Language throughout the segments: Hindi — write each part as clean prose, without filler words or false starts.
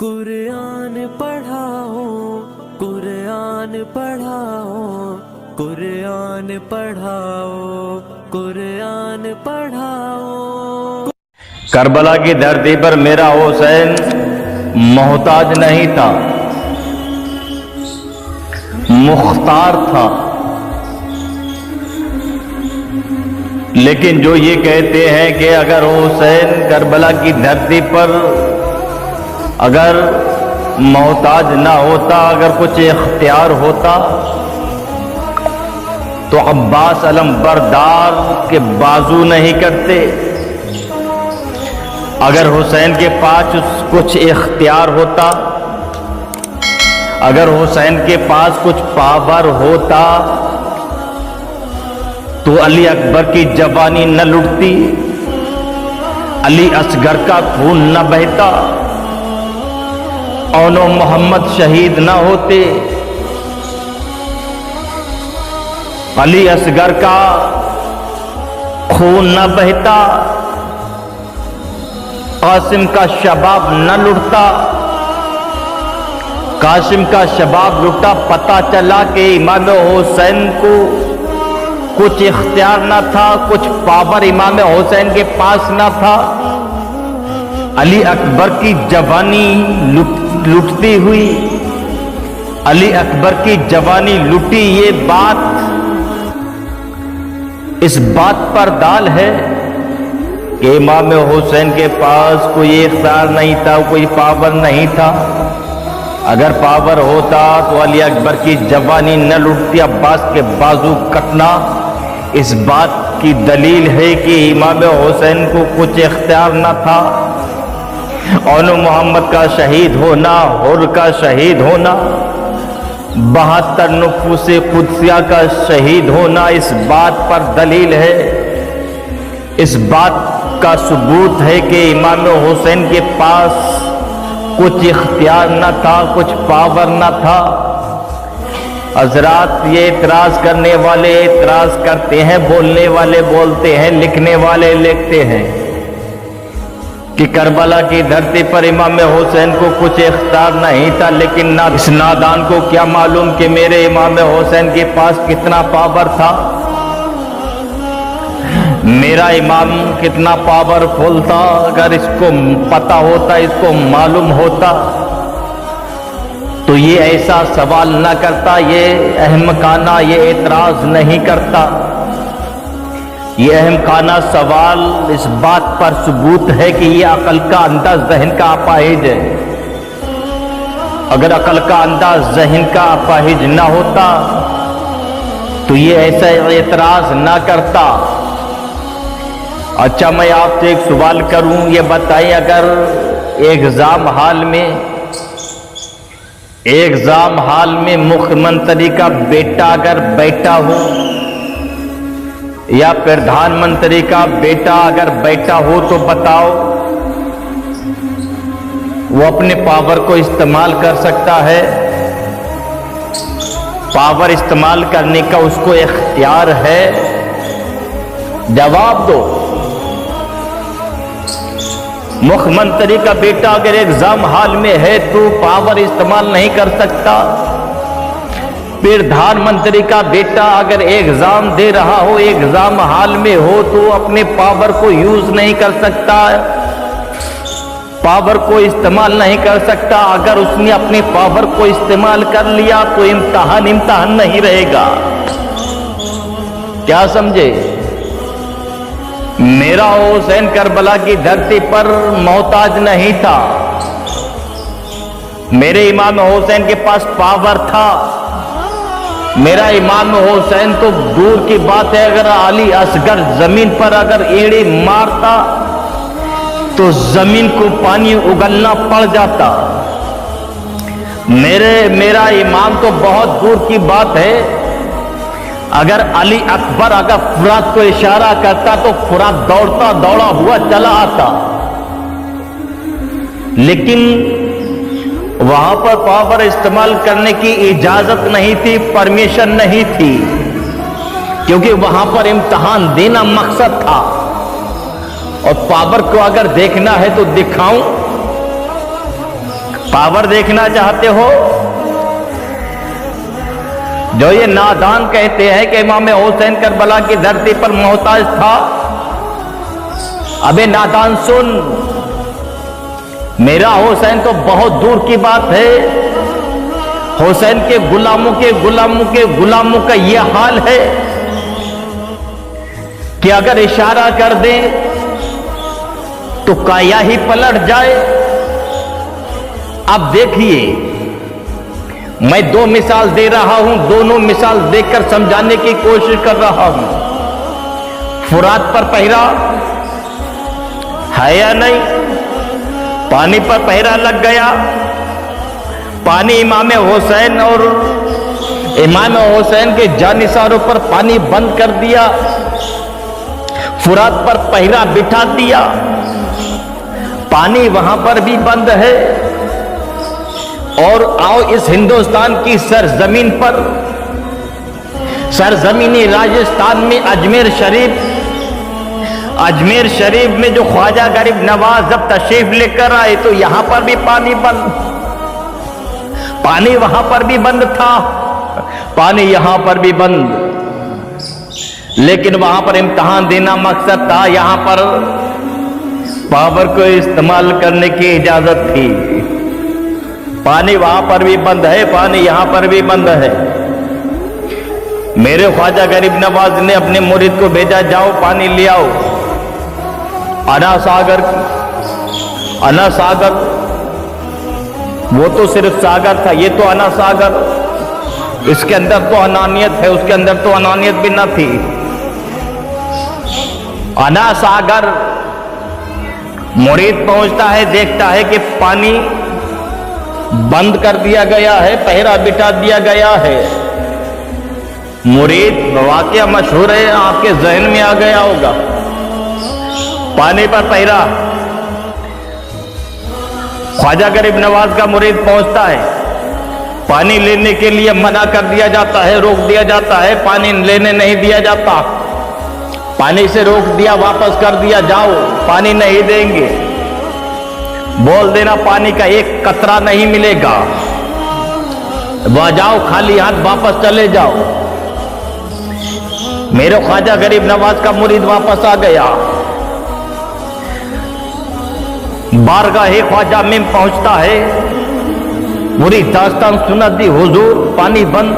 कुरान पढ़ाओ, कुरान पढ़ाओ, कुरान पढ़ाओ, कुरान पढ़ाओ। करबला की धरती पर मेरा हुसैन मोहताज नहीं था, मुख्तार था। लेकिन जो ये कहते हैं कि अगर हुसैन करबला की धरती पर अगर मोहताज ना होता, अगर कुछ इख्तियार होता, तो अब्बास अलमबरदार के बाजू नहीं करते। अगर हुसैन के पास कुछ इख्तियार होता, अगर हुसैन के पास कुछ पावर होता, तो अली अकबर की जवानी न लुटती, अली असगर का खून न बहता, औनो मोहम्मद शहीद न होते, अली असगर का खून न बहता, कासिम का शबाब न लुटता। कासिम का शबाब लुटा, पता चला कि इमाम हुसैन को कुछ इख्तियार न था, कुछ पावर इमाम हुसैन के पास न था। अली अकबर की जवानी लुटती हुई, अली अकबर की जवानी लुटी, ये बात इस बात पर दाल है कि इमाम हुसैन के पास कोई इख्तियार नहीं था, कोई पावर नहीं था। अगर पावर होता तो अली अकबर की जवानी न लुटती, अब्बास के बाजू कटना इस बात की दलील है कि इमाम हुसैन को कुछ इख्तियार न था। औनो मोहम्मद का शहीद होना, हुर का शहीद होना, 72 नुफूसे कुदसिया का शहीद होना, इस बात पर दलील है, इस बात का सबूत है कि इमाम हुसैन के पास कुछ इख्तियार न था, कुछ पावर न था। हजरात, ये इतराज करने वाले इतराज करते हैं, बोलने वाले बोलते हैं, लिखने वाले लिखते हैं कि करबला की धरती पर इमाम हुसैन को कुछ इख्तियार नहीं था। लेकिन इस नादान को क्या मालूम कि मेरे इमाम हुसैन के पास कितना पावर था, मेरा इमाम कितना पावरफुल था। अगर इसको पता होता, इसको मालूम होता, तो ये ऐसा सवाल न करता, ये अहमकाना ये एतराज नहीं करता। ये अहमकाना सवाल इस बात पर सबूत है कि ये अकल का अंदाज जहन का अपाहिज है। अगर अकल का अंदाज जहन का अपाहिज ना होता तो ये ऐसा एतराज ना करता। अच्छा, मैं आपसे एक सवाल करूं, ये बताइए, अगर एग्जाम हाल में मुख्यमंत्री का बेटा अगर बैठा हो या प्रधानमंत्री का बेटा अगर बैठा हो, तो बताओ वो अपने पावर को इस्तेमाल कर सकता है? पावर इस्तेमाल करने का उसको इख्तियार है? जवाब दो। मुख्यमंत्री का बेटा अगर एग्जाम हॉल में है तो पावर इस्तेमाल नहीं कर सकता। प्रधानमंत्री का बेटा अगर एग्जाम दे रहा हो, एग्जाम हॉल में हो, तो अपने पावर को यूज नहीं कर सकता, पावर को इस्तेमाल नहीं कर सकता। अगर उसने अपने पावर को इस्तेमाल कर लिया तो इम्तिहान नहीं रहेगा। क्या समझे? मेरा हुसैन करबला की धरती पर मोहताज नहीं था, मेरे इमाम हुसैन के पास पावर था। मेरा इमाम हुसैन तो दूर की बात है, अगर अली असगर जमीन पर अगर एड़े मारता तो जमीन को पानी उगलना पड़ जाता। मेरा इमाम तो बहुत दूर की बात है, अगर अली अकबर अगर फुरात को इशारा करता तो फुरात दौड़ता दौड़ा हुआ चला आता। लेकिन वहां पर पावर इस्तेमाल करने की इजाजत नहीं थी, परमिशन नहीं थी, क्योंकि वहां पर इम्तिहान देना मकसद था। और पावर को अगर देखना है तो दिखाऊं, पावर देखना चाहते हो? जो ये नादान कहते हैं कि इमाम हुसैन करबला की धरती पर मोहताज था, अबे नादान सुन, मेरा हुसैन तो बहुत दूर की बात है। हुसैन के गुलामों का यह हाल है कि अगर इशारा कर दें तो काया ही पलट जाए। अब देखिए, मैं दो मिसाल दे रहा हूं, दोनों मिसाल देकर समझाने की कोशिश कर रहा हूं। फुरात पर पहरा है या नहीं? पानी पर पहरा लग गया। पानी इमाम हुसैन और इमाम हुसैन के जानिसारों पर पानी बंद कर दिया। फुरात पर पहरा बिठा दिया, पानी वहां पर भी बंद है। और आओ इस हिंदुस्तान की सरजमीन पर, सरजमीनी राजस्थान में अजमेर शरीफ में जो ख्वाजा गरीब नवाज जब तशरीफ लेकर आए तो यहां पर भी पानी बंद, पानी वहां पर भी बंद था, पानी यहां पर भी बंद। लेकिन वहां पर इम्तिहान देना मकसद था, यहां पर पावर को इस्तेमाल करने की इजाजत थी। पानी वहां पर भी बंद है, पानी यहां पर भी बंद है। मेरे ख्वाजा गरीब नवाज ने अपने मुरीद को भेजा, जाओ पानी ले आओ। अना सागर वो तो सिर्फ सागर था, ये तो अना सागर। इसके अंदर तो अनानियत है, उसके अंदर तो अनानियत भी न थी। अना सागर मुरीद पहुंचता है, देखता है कि पानी बंद कर दिया गया है, पहरा बिठा दिया गया है। मुरीद वाकया मशहूर है, आपके जहन में आ गया होगा। पानी पर पहरा, ख्वाजा गरीब नवाज का मुरीद पहुंचता है, पानी लेने के लिए मना कर दिया जाता है, रोक दिया जाता है, पानी लेने नहीं दिया जाता। पानी से रोक दिया, वापस कर दिया, जाओ पानी नहीं देंगे, बोल देना पानी का एक कतरा नहीं मिलेगा, वह जाओ खाली हाथ वापस चले जाओ। मेरे ख्वाजा गरीब नवाज का मुरीद वापस आ गया, बारगाहे ख्वाजा में पहुंचता है, पूरी दास्तान सुना दी, हुजूर पानी बंद,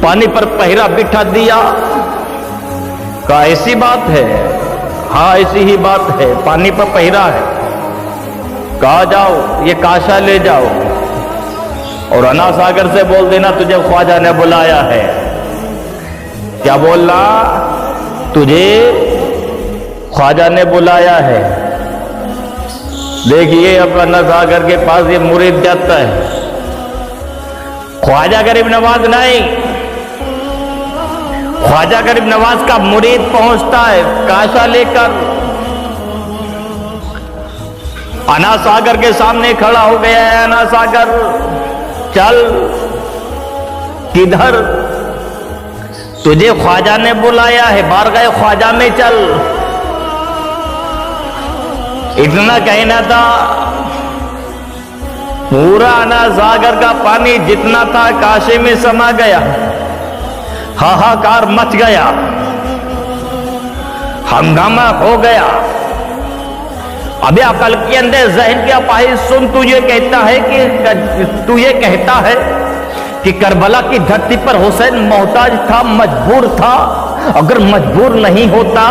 पानी पर पहरा बिठा दिया। कहा ऐसी बात है? हाँ ऐसी ही बात है, पानी पर पहरा है। कहा जाओ ये काशा ले जाओ और अना सागर से बोल देना तुझे ख्वाजा ने बुलाया है। क्या बोलना? तुझे ख्वाजा ने बुलाया है। देखिए अब अना सागर के पास ये मुरीद जाता है, ख्वाजा गरीब नवाज नहीं, ख्वाजा गरीब नवाज का मुरीद पहुंचता है काशा लेकर। अना सागर के सामने खड़ा हो गया है। अना सागर चल, किधर? तुझे ख्वाजा ने बुलाया है, बारगाह ख्वाजा में चल। इतना कहना था, पूरा अना सागर का पानी जितना था काशे में समा गया, हाहाकार मच गया, हंगामा हो गया। अबे अकल के अंदर जहन के अपाहिज सुन, तू ये कहता है कि करबला की धरती पर हुसैन मोहताज था, मजबूर था। अगर मजबूर नहीं होता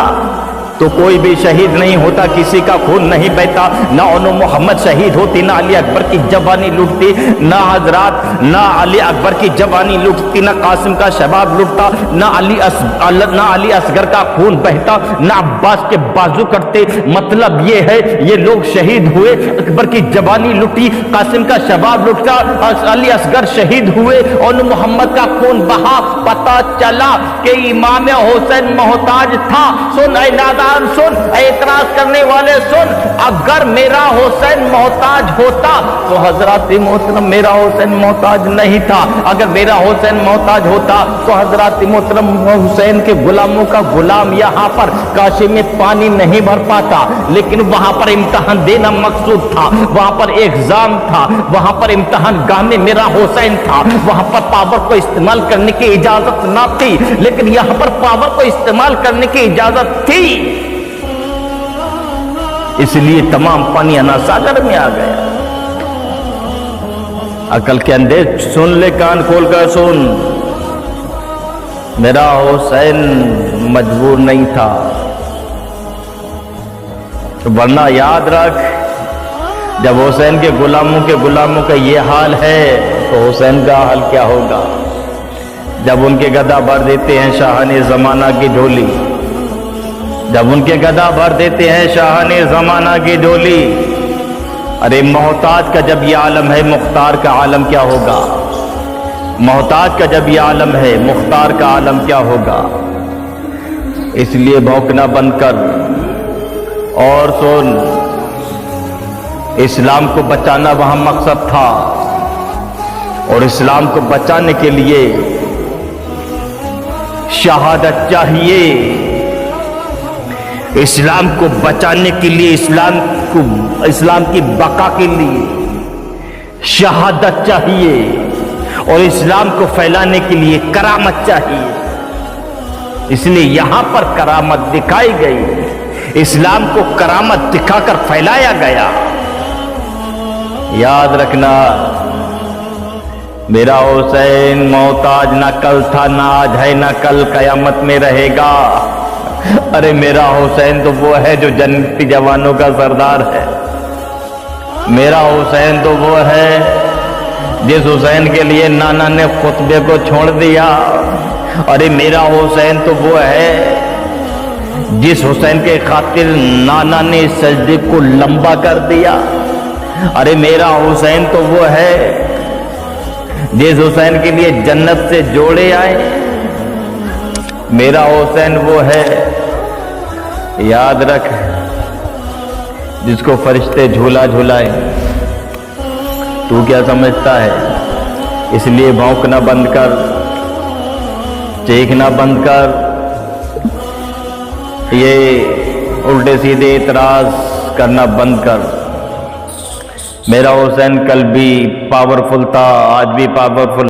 तो कोई भी शहीद नहीं होता, किसी का खून नहीं बहता, ना उन्हों मोहम्मद शहीद होती, ना अली अकबर की जवानी लुटती, ना हजरात ना अली अकबर की जवानी लुटती, ना कासिम का शबाब लुटता, ना अली असगर का खून बहता, ना अब्बास के बाजू कटते। मतलब ये है, ये लोग शहीद हुए, अकबर की जवानी लुटी, कासिम का शबाब लुटा, अली असगर शहीद हुए और मोहम्मद का खून बहा। पता चला कि इमाम हुसैन मोहताज था। सुन ऐ नादा इमरान सुन, एतराज करने वाले सुन, अगर मेरा हुसैन मोहताज होता तो हजरत मोहतरम मेरा हुसैन मोहताज नहीं था। अगर मेरा हुसैन मोहताज होता तो हजरत मोहतरम हुसैन के गुलामों का गुलाम यहाँ पर काशी में पानी नहीं भर पाता। लेकिन वहां पर इम्तहान देना मकसूद था, वहां पर एग्जाम था, वहां पर इम्तहान गाह में मेरा हुसैन था। वहां पर पावर को इस्तेमाल करने की इजाजत ना थी, लेकिन यहां पर पावर को इस्तेमाल करने की इजाजत थी, इसलिए तमाम पानी अना सागर में आ गया। अकल के अंधे सुन ले, कान खोल कर सुन, मेरा हुसैन मजबूर नहीं था। तो वरना याद रख, जब हुसैन के गुलामों का ये हाल है तो हुसैन का हाल क्या होगा। जब उनके गदा भर देते हैं शाहाने जमाना की झोली, जब उनके गदा भर देते हैं शाहाने जमाना की झोली, अरे मोहताज का जब ये आलम है मुख्तार का आलम क्या होगा। मोहताज का जब ये आलम है मुख्तार का आलम क्या होगा। इसलिए भौंकना बंद कर और सुन, इस्लाम को बचाना वहां मकसद था, और इस्लाम को बचाने के लिए शहादत चाहिए। इस्लाम को बचाने के लिए, इस्लाम की बका के लिए शहादत चाहिए, और इस्लाम को फैलाने के लिए करामत चाहिए। इसलिए यहां पर करामत दिखाई गई, इस्लाम को करामत दिखाकर फैलाया गया। याद रखना, मेरा हुसैन मोहताज ना कल था, ना आज है, ना कल कयामत में रहेगा। अरे मेरा हुसैन तो वो है जो जन्नती जवानों का सरदार है। मेरा हुसैन तो वो है जिस हुसैन के लिए नाना ने खुतबे को छोड़ दिया। अरे मेरा हुसैन तो वो है जिस हुसैन के खातिर नाना ने सजदे को लंबा कर दिया। अरे मेरा हुसैन तो वो है जिस हुसैन के लिए जन्नत से जोड़े आए। मेरा हुसैन वो है, याद रख, जिसको फरिश्ते झूला झूलाए। तू क्या समझता है। इसलिए भौंकना बंद कर, चीखना बंद कर, ये उल्टे सीधे इतराज करना बंद कर। मेरा हुसैन कल भी पावरफुल था, आज भी पावरफुल